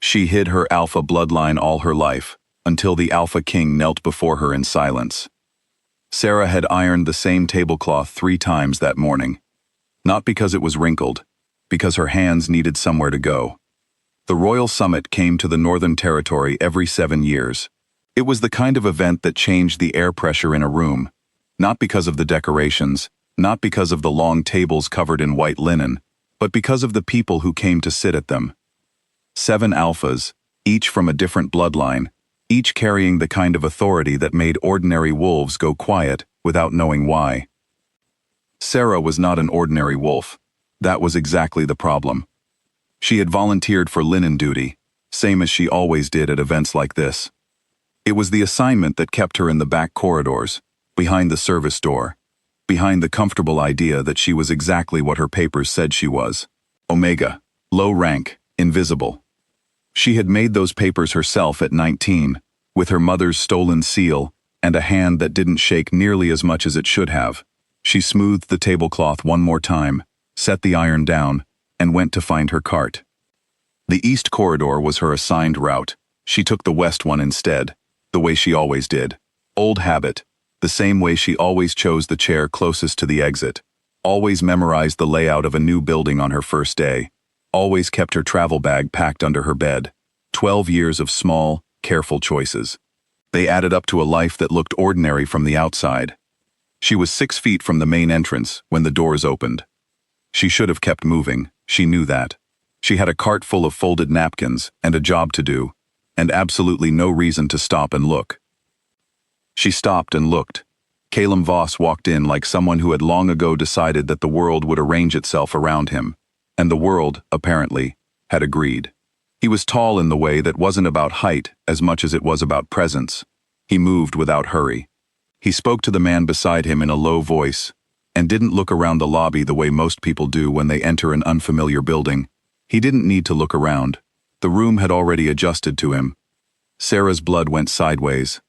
She hid her alpha bloodline all her life, until the Alpha King knelt before her in silence. Sera had ironed the same tablecloth 3 times that morning. Not because it was wrinkled, because her hands needed somewhere to go. The royal summit came to the Northern Territory every 7 years. It was the kind of event that changed the air pressure in a room, not because of the decorations, not because of the long tables covered in white linen, but because of the people who came to sit at them. 7 alphas, each from a different bloodline, each carrying the kind of authority that made ordinary wolves go quiet without knowing why. Sera was not an ordinary wolf. That was exactly the problem. She had volunteered for linen duty, same as she always did at events like this. It was the assignment that kept her in the back corridors, behind the service door, behind the comfortable idea that she was exactly what her papers said she was. Omega, low rank, invisible. She had made those papers herself at 19, with her mother's stolen seal and a hand that didn't shake nearly as much as it should have. She smoothed the tablecloth one more time, set the iron down, and went to find her cart. The east corridor was her assigned route. She took the west one instead, the way she always did. Old habit, the same way she always chose the chair closest to the exit, always memorized the layout of a new building on her first day, always kept her travel bag packed under her bed. 12 years of small, careful choices. They added up to a life that looked ordinary from the outside. She was 6 feet from the main entrance when the doors opened. She should have kept moving, she knew that. She had a cart full of folded napkins and a job to do, and absolutely no reason to stop and look. She stopped and looked. Calum Voss walked in like someone who had long ago decided that the world would arrange itself around him, and the world, apparently, had agreed. He was tall in the way that wasn't about height as much as it was about presence. He moved without hurry. He spoke to the man beside him in a low voice, and didn't look around the lobby the way most people do when they enter an unfamiliar building. He didn't need to look around. The room had already adjusted to him. Sera's blood went sideways.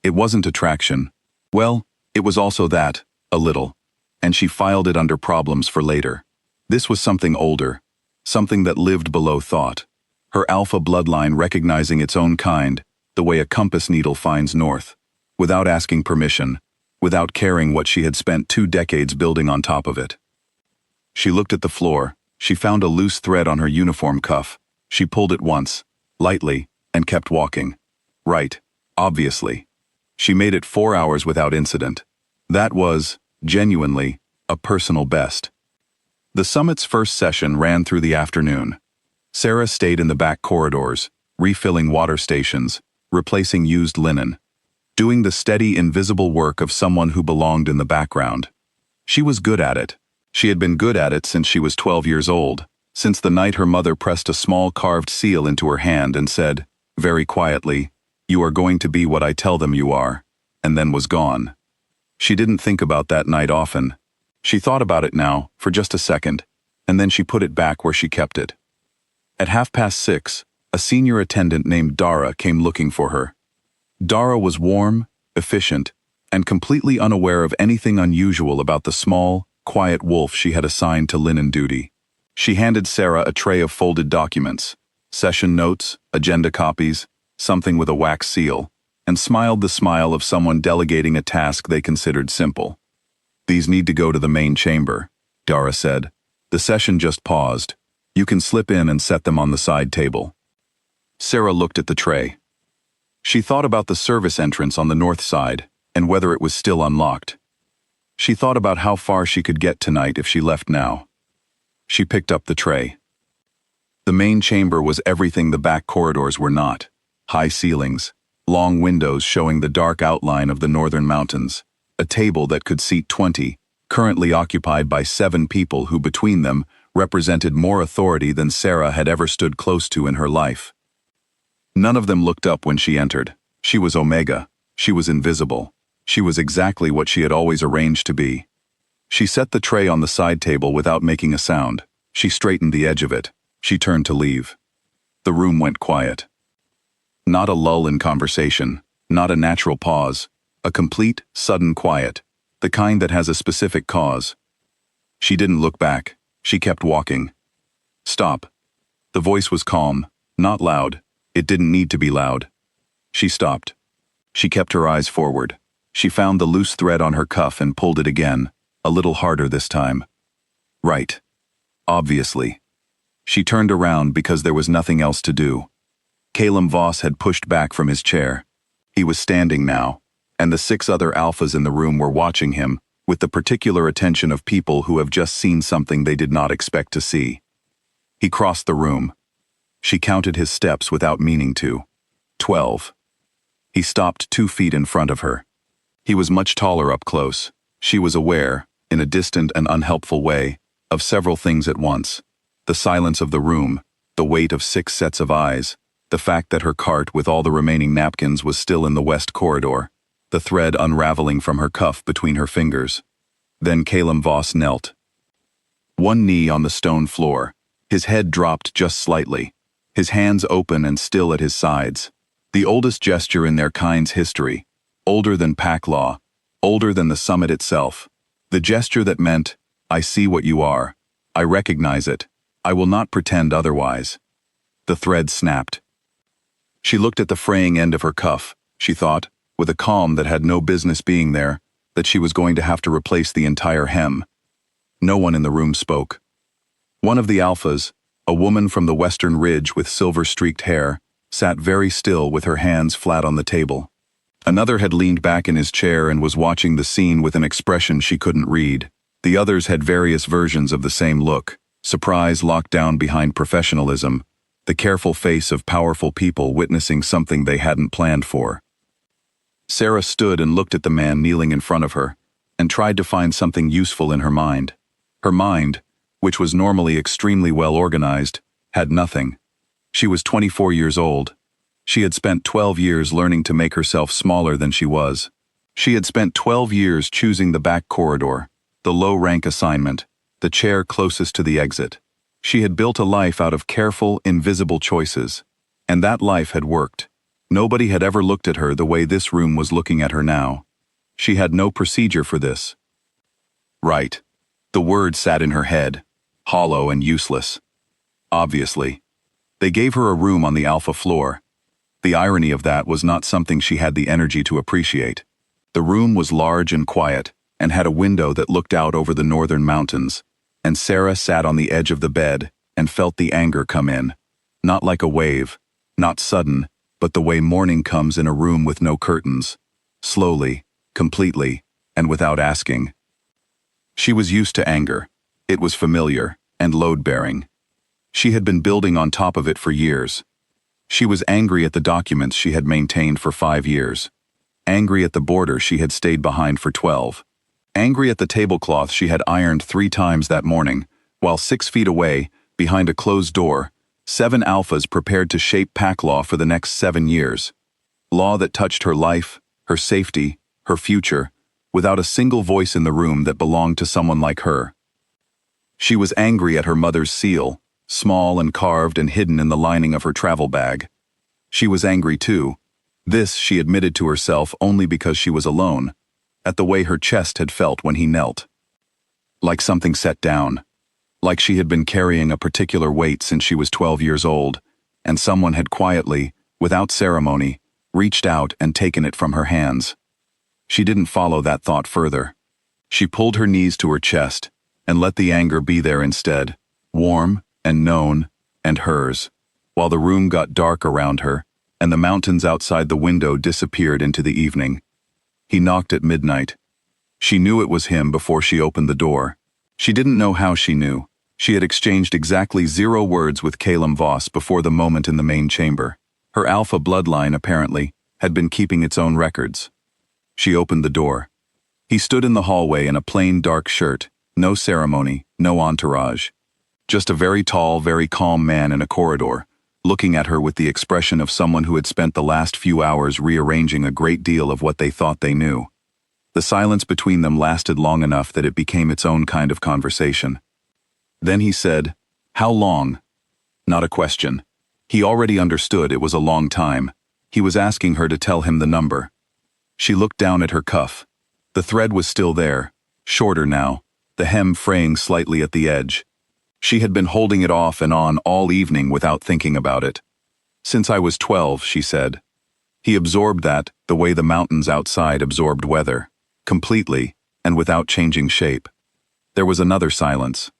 It wasn't attraction. Well, it was also that, a little. And she filed it under problems for later. This was something older, something that lived below thought. Her alpha bloodline recognizing its own kind, the way a compass needle finds north, without asking permission, without caring what she had spent 2 decades building on top of it. She looked at the floor. She found a loose thread on her uniform cuff. She pulled it once, lightly, and kept walking. Right, obviously. She made it 4 hours without incident. That was, genuinely, a personal best. The summit's first session ran through the afternoon. Sera stayed in the back corridors, refilling water stations, replacing used linen, doing the steady, invisible work of someone who belonged in the background. She was good at it. She had been good at it since she was 12 years old, since the night her mother pressed a small carved seal into her hand and said, very quietly, "You are going to be what I tell them you are," and then was gone. She didn't think about that night often. She thought about it now, for just a second, and then she put it back where she kept it. At 6:30, a senior attendant named Dara came looking for her. Dara was warm, efficient, and completely unaware of anything unusual about the small, quiet wolf she had assigned to linen duty. She handed Sera a tray of folded documents, session notes, agenda copies, something with a wax seal, and smiled the smile of someone delegating a task they considered simple. "These need to go to the main chamber," Dara said. "The session just paused. You can slip in and set them on the side table." Sera looked at the tray. She thought about the service entrance on the north side and whether it was still unlocked. She thought about how far she could get tonight if she left now. She picked up the tray. The main chamber was everything the back corridors were not. High ceilings, long windows showing the dark outline of the northern mountains, a table that could seat 20, currently occupied by 7 people who between them represented more authority than Sera had ever stood close to in her life. None of them looked up when she entered. She was Omega. She was invisible. She was exactly what she had always arranged to be. She set the tray on the side table without making a sound. She straightened the edge of it. She turned to leave. The room went quiet. Not a lull in conversation, not a natural pause, a complete, sudden quiet, the kind that has a specific cause. She didn't look back. She kept walking. "Stop." The voice was calm, Not loud. It didn't need to be loud. She stopped. She kept her eyes forward. She found the loose thread on her cuff and pulled it again, a little harder this time. Right. Obviously. She turned around because there was nothing else to do. Calum Voss had pushed back from his chair. He was standing now, and the 6 other alphas in the room were watching him, with the particular attention of people who have just seen something they did not expect to see. He crossed the room. She counted his steps without meaning to. 12. He stopped 2 feet in front of her. He was much taller up close. She was aware, in a distant and unhelpful way, of several things at once. The silence of the room, the weight of 6 sets of eyes, the fact that her cart with all the remaining napkins was still in the west corridor, the thread unraveling from her cuff between her fingers. Then Calum Voss knelt. One knee on the stone floor, his head dropped just slightly, his hands open and still at his sides. The oldest gesture in their kind's history, older than pack law, older than the summit itself. The gesture that meant, I see what you are. I recognize it. I will not pretend otherwise. The thread snapped. She looked at the fraying end of her cuff. She thought, with a calm that had no business being there, that she was going to have to replace the entire hem. No one in the room spoke. One of the alphas, a woman from the western ridge with silver-streaked hair, sat very still with her hands flat on the table. Another had leaned back in his chair and was watching the scene with an expression she couldn't read. The others had various versions of the same look, surprise locked down behind professionalism, the careful face of powerful people witnessing something they hadn't planned for. Sera stood and looked at the man kneeling in front of her, and tried to find something useful in her mind. Her mind, which was normally extremely well organized, had nothing. She was 24 years old. She had spent 12 years learning to make herself smaller than she was. She had spent 12 years choosing the back corridor, the low-rank assignment, the chair closest to the exit. She had built a life out of careful, invisible choices, and that life had worked. Nobody had ever looked at her the way this room was looking at her now. She had no procedure for this. Right. The word sat in her head, hollow and useless. Obviously. They gave her a room on the alpha floor. The irony of that was not something she had the energy to appreciate. The room was large and quiet, and had a window that looked out over the northern mountains, and Sera sat on the edge of the bed and felt the anger come in. Not like a wave, not sudden, but the way morning comes in a room with no curtains. Slowly, completely, and without asking. She was used to anger. It was familiar, and load-bearing. She had been building on top of it for years. She was angry at the documents she had maintained for 5 years. Angry at the border she had stayed behind for 12. Angry at the tablecloth she had ironed 3 times that morning, while 6 feet away, behind a closed door, 7 alphas prepared to shape pack law for the next 7 years. Law that touched her life, her safety, her future, without a single voice in the room that belonged to someone like her. She was angry at her mother's seal, small and carved and hidden in the lining of her travel bag. She was angry too. This she admitted to herself only because she was alone, at the way her chest had felt when he knelt. Like something set down. Like she had been carrying a particular weight since she was 12 years old, and someone had quietly, without ceremony, reached out and taken it from her hands. She didn't follow that thought further. She pulled her knees to her chest and let the anger be there instead, warm and known and hers, while the room got dark around her and the mountains outside the window disappeared into the evening. He knocked at midnight. She knew it was him before she opened the door. She didn't know how she knew. She had exchanged exactly 0 words with Calum Voss before the moment in the main chamber. Her alpha bloodline, apparently, had been keeping its own records. She opened the door. He stood in the hallway in a plain dark shirt, no ceremony, no entourage. Just a very tall, very calm man in a corridor, looking at her with the expression of someone who had spent the last few hours rearranging a great deal of what they thought they knew. The silence between them lasted long enough that it became its own kind of conversation. Then he said, "How long?" Not a question. He already understood it was a long time. He was asking her to tell him the number. She looked down at her cuff. The thread was still there, shorter now, the hem fraying slightly at the edge. She had been holding it off and on all evening without thinking about it. Since I was 12, she said. He absorbed that the way the mountains outside absorbed weather, completely and without changing shape. There was another silence.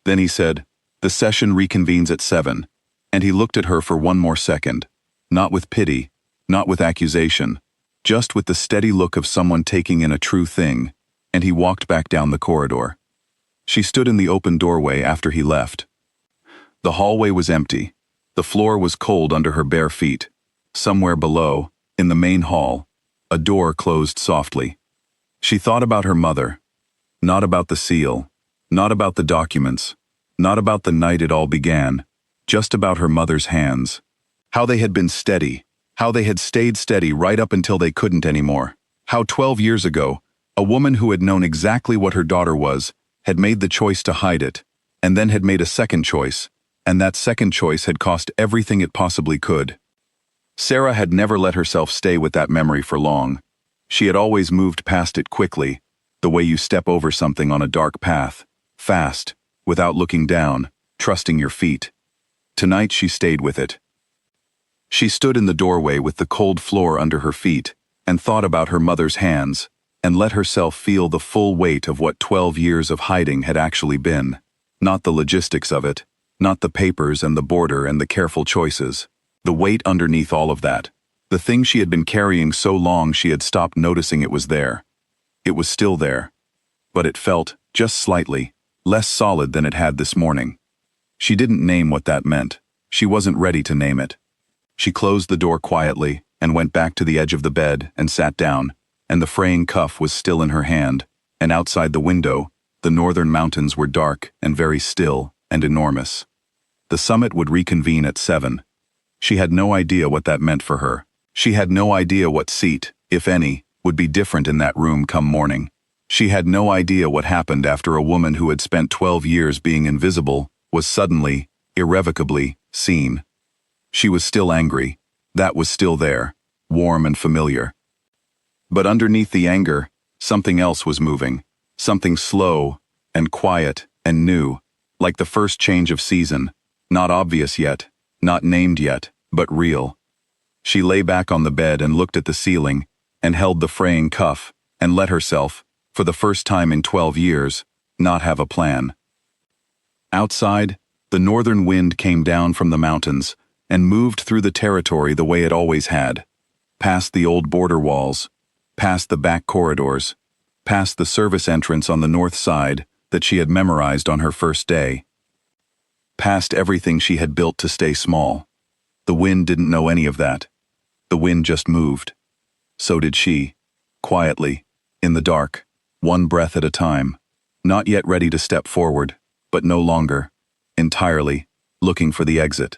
Then he said, "The session reconvenes at 7, and he looked at her for one more second, not with pity, not with accusation, just with the steady look of someone taking in a true thing, and he walked back down the corridor. She stood in the open doorway after he left. The hallway was empty. The floor was cold under her bare feet. Somewhere below, in the main hall, a door closed softly. She thought about her mother, not about the seal, not about the documents, not about the night it all began, just about her mother's hands. How they had been steady, how they had stayed steady right up until they couldn't anymore. How 12 years ago, a woman who had known exactly what her daughter was, had made the choice to hide it, and then had made a second choice, and that second choice had cost everything it possibly could. Sera had never let herself stay with that memory for long. She had always moved past it quickly, the way you step over something on a dark path, fast, without looking down, trusting your feet. Tonight she stayed with it. She stood in the doorway with the cold floor under her feet, and thought about her mother's hands, and let herself feel the full weight of what 12 years of hiding had actually been. Not the logistics of it, not the papers and the border and the careful choices. The weight underneath all of that. The thing she had been carrying so long she had stopped noticing it was there. It was still there. But it felt, just slightly, less solid than it had this morning. She didn't name what that meant. She wasn't ready to name it. She closed the door quietly and went back to the edge of the bed and sat down, and the fraying cuff was still in her hand, and outside the window, the northern mountains were dark and very still and enormous. The summit would reconvene at 7. She had no idea what that meant for her. She had no idea what seat, if any, would be different in that room come morning. She had no idea what happened after a woman who had spent 12 years being invisible was suddenly, irrevocably, seen. She was still angry. That was still there, warm and familiar. But underneath the anger, something else was moving, something slow and quiet and new, like the first change of season, not obvious yet, not named yet, but real. She lay back on the bed and looked at the ceiling, and held the fraying cuff, and let herself, for the first time in 12 years, not have a plan. Outside, the northern wind came down from the mountains, and moved through the territory the way it always had, past the old border walls, past the back corridors, past the service entrance on the north side that she had memorized on her first day. Past everything she had built to stay small. The wind didn't know any of that. The wind just moved. So did she, quietly, in the dark, one breath at a time, not yet ready to step forward, but no longer, entirely, looking for the exit.